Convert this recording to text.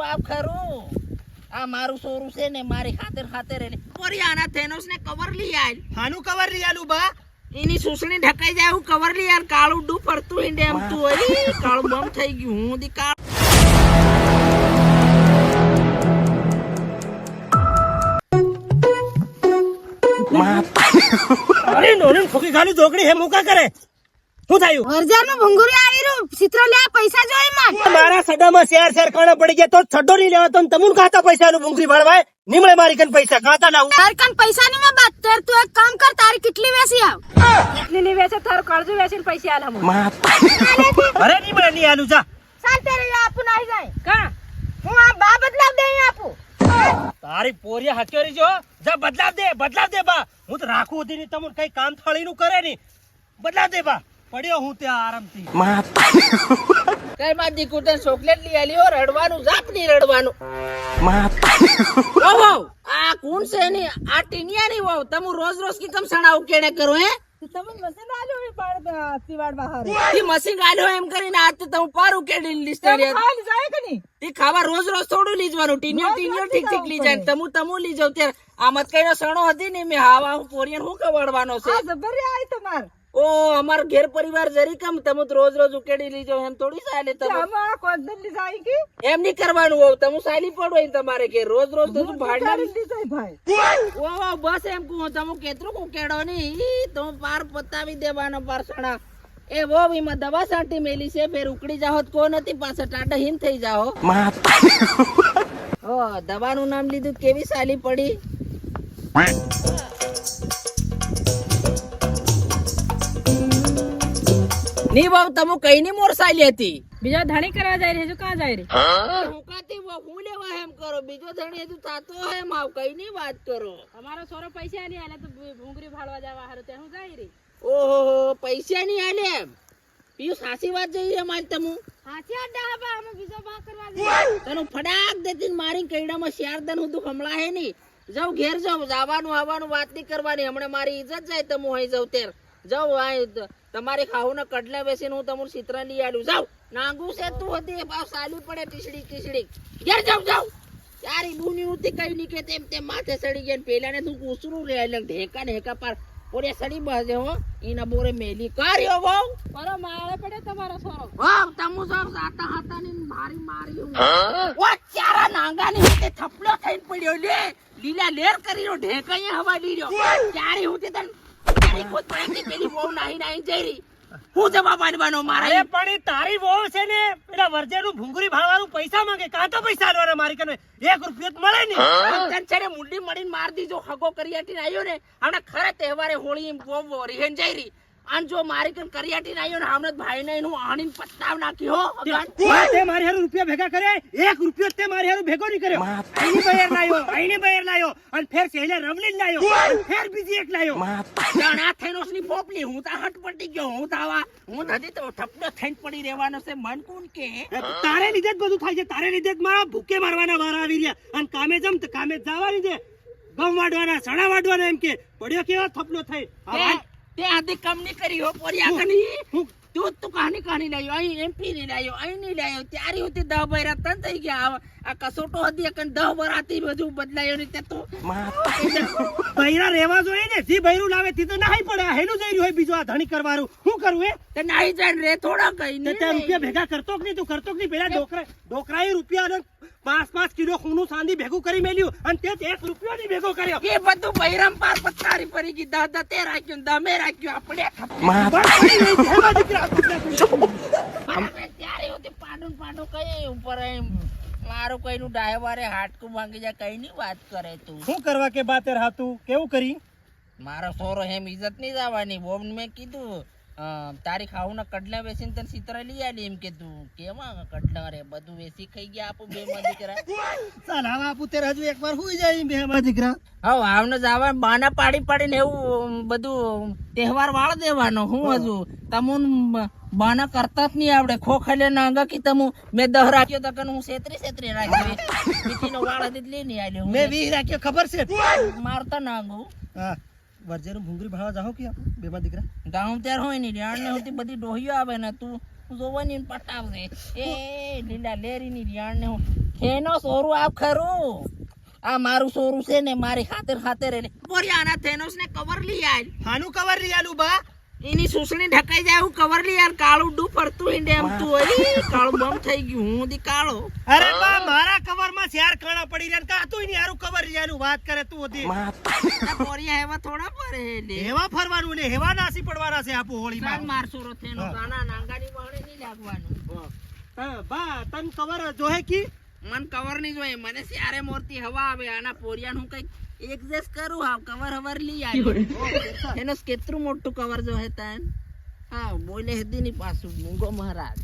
આ મારું સોરું છે ને મારી ખાતર એને પોરી આના થેનોસ ને કવર લઈ આલ. હાનું કવર લઈ આલું બા? એની સુસણી ઢકાઈ જાય હું કવર લઈ આલ. કાળું ડુ ફરતું ઈંડે એમ તું ઓય કાળું બમ થઈ ગયું હું દી કાળ. અરે નોની ખોકી ખાલી જોગડી હે મુકા કરે. શું થયું? હરજારનું ભંગુરી આવી રહ્યું. ચિત્ર લે પૈસા જોઈ માં. મારા સડામાં શેર કાણા પડી ગયા તો છડ્ડો નહીં લેવા તો તમુન ખાતા પૈસાનું ભૂંગરી ભરવાય. નિમળે મારી કન પૈસા ખાતા ના. તાર કન પૈસા ની માં બાત તેર તું એક કામ કર તારી કેટલી વેસી આવ. કેટલી ની વેચે તારું કરજો વેચીને પૈસા આલ હમ. અરે નિમળે નહીં આલું જા. ચાલ તેરે આપું નહીં જાય. કા હું આ બા બદલાવ દે આપું. તારી પોરિયા હચોરી જો જા બદલાવ દે બા. હું તો રાખું હતી ની તમુન કઈ કામ થાળીનું કરે ની. બદલાવ દે બા. પડ્યો હું ત્યાં આરામથી. કઈ માં દીકુ તને ચોકલેટ લઈ આલી હો. રડવાનું જાપ ની રડવાનું. વાવ આ કોણ છે ની આ ટીનિયા ની વાવ તમે રોજ કી કમ સણાવ કેણે કરો હે. તમે મશીન આલ્યો હે બાર પીવાડ બહાર તી મશીન ગાલ્યો એમ કરીને આજ તો તમે પાર ઉકેડી લીસ્ટરી ખાલી જાય કે ની તી ખાવા રોજ થોડું લીજવાનું. ટીનિયો ઠીક લઈ જાય. તમુ લઈ જાવ ત્યારે આ મત કઈનો સણો હતી ને મે હાવા હું પોરિયન હું કવડવાનો છે. આ જબરી આઈ તમાર. ઓ અમાર ઘેર પરિવાર જરી કમ તમે રોજ ઉકેડી લઈ જાવ એમ થોડી ચાલે. તમે અમારા કોદન ની જાય કે એમ નહીં કરવાનું હોવ. તમે સાલી પડો તમારે કે રોજ તો ભાડના ની જાય ભાઈ. ઓ બસ એમ કહું તમે કેતરું ઉકેડો ની તમે પાર પતાવી દેવાનો પારસણા. એ વો એમાં દવા સાટી મેલી છે ફેર ઉકળી જાઓ કો નથી પાછા ટાટા હિન થઈ જાઓ. ઓ દવાનું નામ લીધું કેવી સાલી પડી. ની વાવ તમે કઈ ની મોર સાલી હતી. બીજા ધણી કરવા જાય રે જો કા જાય રે. હું કાતી હું લેવા એમ કરો બીજો ધણી હજુ થાતો હે માવ કઈ ની વાત કરો. તમારો સોરો પૈસા ની આલે તો ભૂંગરી ભાળવા જવા હારું તે હું જાય રે. ઓહો પૈસા ની આલે એમ પીયું સાચી વાત જઈ રે મારી તમુ. હાથી અડ્ડા હબા અમે બીજો બા કરવા જાય. તને ફડાક દેતી મારી કઈડામાં શારદન હું તું હમણાં હે ની. જાવ ઘેર જાવ જવાનું આવવાનું વાત નહીં કરવાની. હમણાં મારી ઇજ્જત જાય તમુ હઈ જાવ તેર જાવ આ તમારી ખાવું ને કડલા બેસીને હું તમને ચિત્ર લઈ આલું. જાવ નાંગુ છે તું હતી સાલી પડે ટીસડી ઘેર જાવ તારી બુની ઉતી કઈ નહીં કે તેમ માથે સડી ગયા. પેલા ને તું કુસરું રે એટલે ઢેકા ને હેકા પાર પોરે સડી બસે હો એના બોરે મેલી કર્યો બહુ મારો માળે પડે તમારો સોરો. વાવ તમુ સર સાતા હાતા ની મારી ઓ ચારા નાંગા ની તે થપલો થઈને પડ્યો લે લીલા લેર કરીને ઢેકા હવા લીર્યો. ચારી હુતી તન ચારી ખોદ પડી પેલી બહુ નાહી જઈ રહી. હું જવાબ આલવાનો મારા. અરે પણ તારી વહુ છે ને પેલા વર્જેનું ભૂંગરી ભાળવાનું પૈસા માંગે. કાં તો પૈસા આલવાના મારી કને 1 રૂપિયો જ મળે ને. તન છેડે મુંડી મળીને માર દીજો હગો કરિયાટીને આવ્યો ને હમણાં ખરા તહેવારે હોળી બહુ રીહેન જઈ રહી. અને જો મારી કન કરિયાટીને આવ્યો ને હમણાં ભાઈ ને હું આણીને પસ્તાવ નાખી હો. તે મારી હારું રૂપિયા ભેગા કરે 1 રૂપિયો તે મારી હારું ભેગો નહીં કર્યો. આઈને બહેર લાયો અને ફેર સેલે રવલી લાયો અને ફેર બીજી એક લાયો. જણા થેનોસ ની પોપલી હું તા હટ પડી ગયો. હું નથી તો થપડો થઈને પડી રહેવાનો છે. મન કોણ કે તારે લીધે જ બધું થાય છે. તારે લીધે જ મારા ભૂકે મારવાના વારા આવી રહ્યા. અને કામે જમ તો કામે જવાની છે. ગમ વાડવાના સડા વાડવાના એમ કે પડ્યો કેવા થપલો થઈ. તે આધી કમ ની કરી હો પોરિયા કની. તું કહાની લાયો અહીં એમપી ની લાયો અહીં ની લાયો ત્યારે હોતી 10 બૈરા તન થઈ ગયા. આ કસોટો હતી એકન 10 બરાતી બધું બદલાયો ને તે તો બૈરા રેવા જોઈએ ને. જે બૈરું લાવે તે તો નાહી પડે. હેનું જઈ રહ્યું હોય બીજું આ ધણી કરવાનું. શું કરવું એ તે નાહી જાય રે થોડા કઈ ને. તે રૂપિયા ભેગા કરતો કે નહીં? તું કરતો કે નહીં? પેલા ડોકરાએ રૂપિયા 5 કિલો ખૂનું સાંધી ભેગું કરી મેલ્યું અને તે 1 રૂપિયો નહીં ભેગો કર્યો. એ બધું બૈરમ પાર પથારી પડી ગઈ. દતે રાખ્યું દમે રાખ્યું આપણે ત્યારે હોતી પાડું કઈ ઉપર મારું કઈ નું ડાયવારે હાટકું માંગી જાય કઈ ની વાત કરે તું. શું કરવા કે બાતેર હાતું કેવું કરી? મારો સોરો હેમ ઇજ્જત નહીં જવાની. બોમ મેં કીધું તારી ખાવું ના કડલા વેચીને તને ચિત્ર લઈ આલી એમ કે તું કેવા કડલા રે બધું વેચી ખાઈ ગયા આપું બે માં દીકરા. ચાલ હવે આપું તેર હજુ એકવાર હુઈ જાય બે માં દીકરા. હા આવને જવા બાના પાડીને એવું બધું તહેવાર વાળ દેવાનો. હું હજુ તમુન બાના કરતા જ નહીં આવડે. ખોખલે નાંગા કી તમુ મેં 10 રાખ્યો તો કન હું 37 રાખ્યો. પીઠીનો વાળ હજી લઈ નહીં આલ્યો. મેં 20 રાખ્યો ખબર છે. મારતા નાંગુ હા વર્જેનું ભૂંગરી ભાળવા જાઓ કે બે માં દીકરા ગામ ત્યાર હોય ને રિયાણ ને હોતી બધી ડોહીઓ આવે ને તું જોવાની પટાવશે. એ લીલા લેરી ની રિયાણ ને એનો સોરું આપ ખરું આ મારું સોરું છે ને મારી ખાતર એને પોરિયા આના થેનોસ ને કવર લઈ આલ હાનું કવર લઈ આલું બા એની સુસણી ઢકાઈ જાય હું કવર લઈ આલ કાળું ડૂ ફરતું ઈંડે એમ તું ઓય કાળું બમ થઈ ગયું હું દી કાળો અરે બા મારા કવરમાં ચાર કાણા પડી રહ્યા કા તું એની હારું કવર લઈ આલું વાત કરે તું હતી આ પોરિયા એવા થોડા પડે લે હેવા ફરવાનું ને હેવા નાસી પડવાના છે આપો હોળીમાં ચાલ માર સોરો થેનો કાના નાંગાની વાળે નહીં લાગવાનું બા તન કવર જોહે કી મન કવર નહીં જોઈએ મને સારે મોરતી હવા આવે આના પોરિયાનું કઈક એડજસ્ટ કરું હા કવર હવર લઈ આવ્યો એનો કેટલું મોટું કવર જો હે તન હા બોલે હેદી ની પાછું મૂંગો મહારાજ